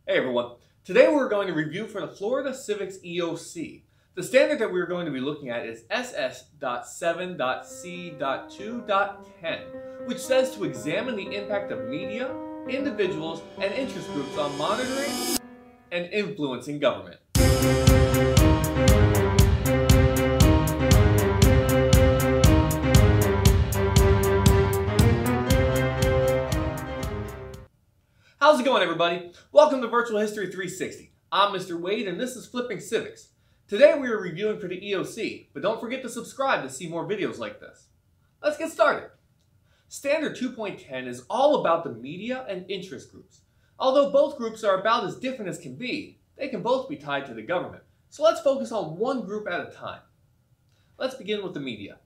Hey everyone, today we're going to review for the Florida Civics EOC. The standard that we're going to be looking at is SS.7.C.2.10, which says to examine the impact of media, individuals, and interest groups on monitoring and influencing government. How's it going, everybody? Welcome to Virtual History 360. I'm Mr. Wade, and this is Flipping Civics. Today we are reviewing for the EOC, but don't forget to subscribe to see more videos like this. Let's get started. Standard 2.10 is all about the media and interest groups. Although both groups are about as different as can be, they can both be tied to the government. So let's focus on one group at a time. Let's begin with the media.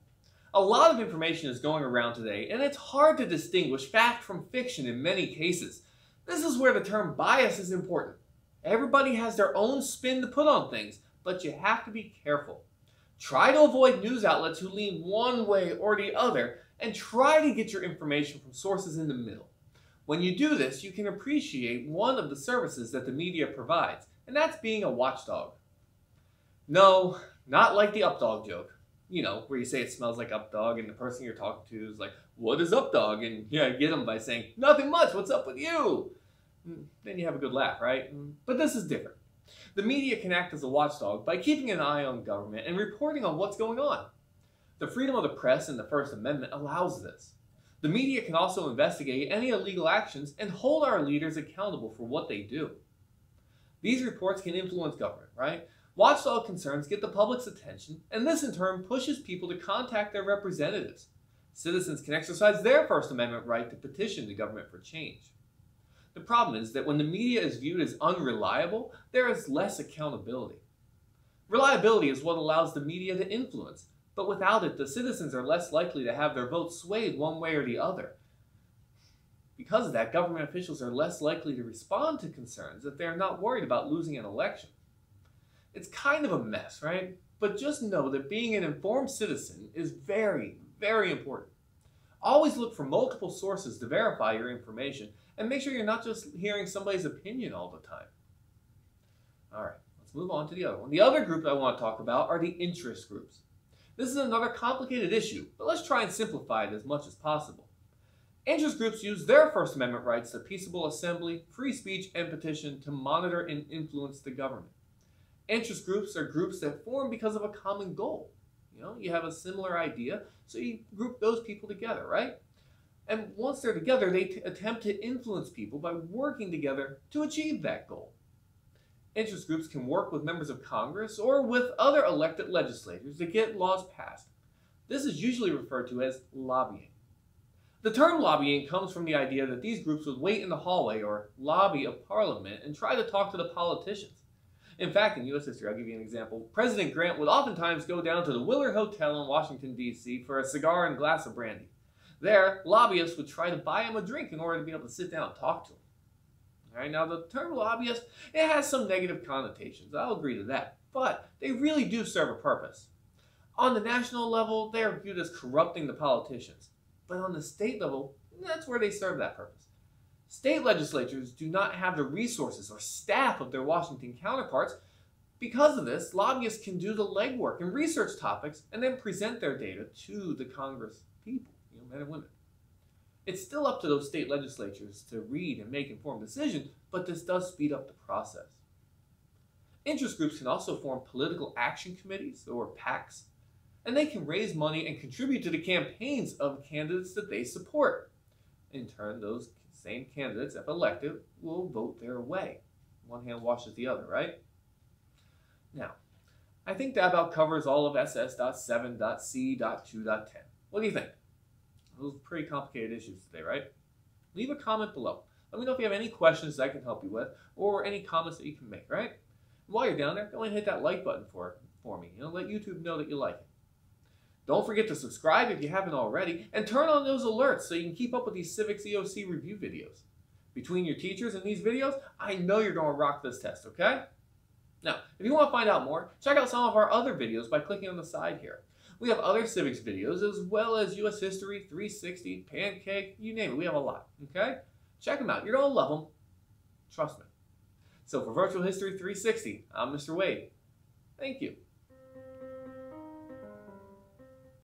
A lot of information is going around today, and it's hard to distinguish fact from fiction in many cases. This is where the term bias is important. Everybody has their own spin to put on things, but you have to be careful. Try to avoid news outlets who lean one way or the other, and try to get your information from sources in the middle. When you do this, you can appreciate one of the services that the media provides, and that's being a watchdog. No, not like the updog joke. You know, where you say it smells like updog and the person you're talking to is like, what is updog? And yeah, get them by saying, nothing much, what's up with you? Then you have a good laugh, right? But this is different. The media can act as a watchdog by keeping an eye on government and reporting on what's going on. The freedom of the press and the First Amendment allows this. The media can also investigate any illegal actions and hold our leaders accountable for what they do. These reports can influence government, right? Watchdog concerns get the public's attention, and this in turn pushes people to contact their representatives. Citizens can exercise their First Amendment right to petition the government for change. The problem is that when the media is viewed as unreliable, there is less accountability. Reliability is what allows the media to influence, but without it, the citizens are less likely to have their votes swayed one way or the other. Because of that, government officials are less likely to respond to concerns if they are not worried about losing an election. It's kind of a mess, right? But just know that being an informed citizen is very, very important. Always look for multiple sources to verify your information, and make sure you're not just hearing somebody's opinion all the time. All right, let's move on to the other one. The other group I want to talk about are the interest groups. This is another complicated issue, but let's try and simplify it as much as possible. Interest groups use their First Amendment rights to peaceable assembly, free speech, and petition to monitor and influence the government. Interest groups are groups that form because of a common goal. You know, you have a similar idea, so you group those people together, right? And once they're together, they attempt to influence people by working together to achieve that goal. Interest groups can work with members of Congress or with other elected legislators to get laws passed. This is usually referred to as lobbying. The term lobbying comes from the idea that these groups would wait in the hallway or lobby of Parliament and try to talk to the politicians. In fact, in U.S. history, I'll give you an example. President Grant would oftentimes go down to the Willard Hotel in Washington, D.C. for a cigar and glass of brandy. There, lobbyists would try to buy him a drink in order to be able to sit down and talk to him. All right, now the term lobbyist, it has some negative connotations. I'll agree to that. But they really do serve a purpose. On the national level, they are viewed as corrupting the politicians. But on the state level, that's where they serve that purpose. State legislatures do not have the resources or staff of their Washington counterparts. Because of this, lobbyists can do the legwork and research topics and then present their data to the Congress people, men and women. It's still up to those state legislatures to read and make informed decisions, but this does speed up the process. Interest groups can also form political action committees, or PACs, and they can raise money and contribute to the campaigns of candidates that they support. In turn, those same candidates, if elected, will vote their way. One hand washes the other, right? Now, I think that about covers all of SS.7.C.2.10. What do you think? Those are pretty complicated issues today, right? Leave a comment below. Let me know if you have any questions that I can help you with, or any comments that you can make, right? And while you're down there, go ahead and hit that like button for me. Let YouTube know that you like it. Don't forget to subscribe if you haven't already, and turn on those alerts so you can keep up with these Civics EOC review videos. Between your teachers and these videos, I know you're going to rock this test, okay? Now, if you want to find out more, check out some of our other videos by clicking on the side here. We have other civics videos as well as U.S. History, 360, Pancake, you name it. We have a lot, okay? Check them out. You're going to love them. Trust me. So for Virtual History 360, I'm Mr. Wade. Thank you.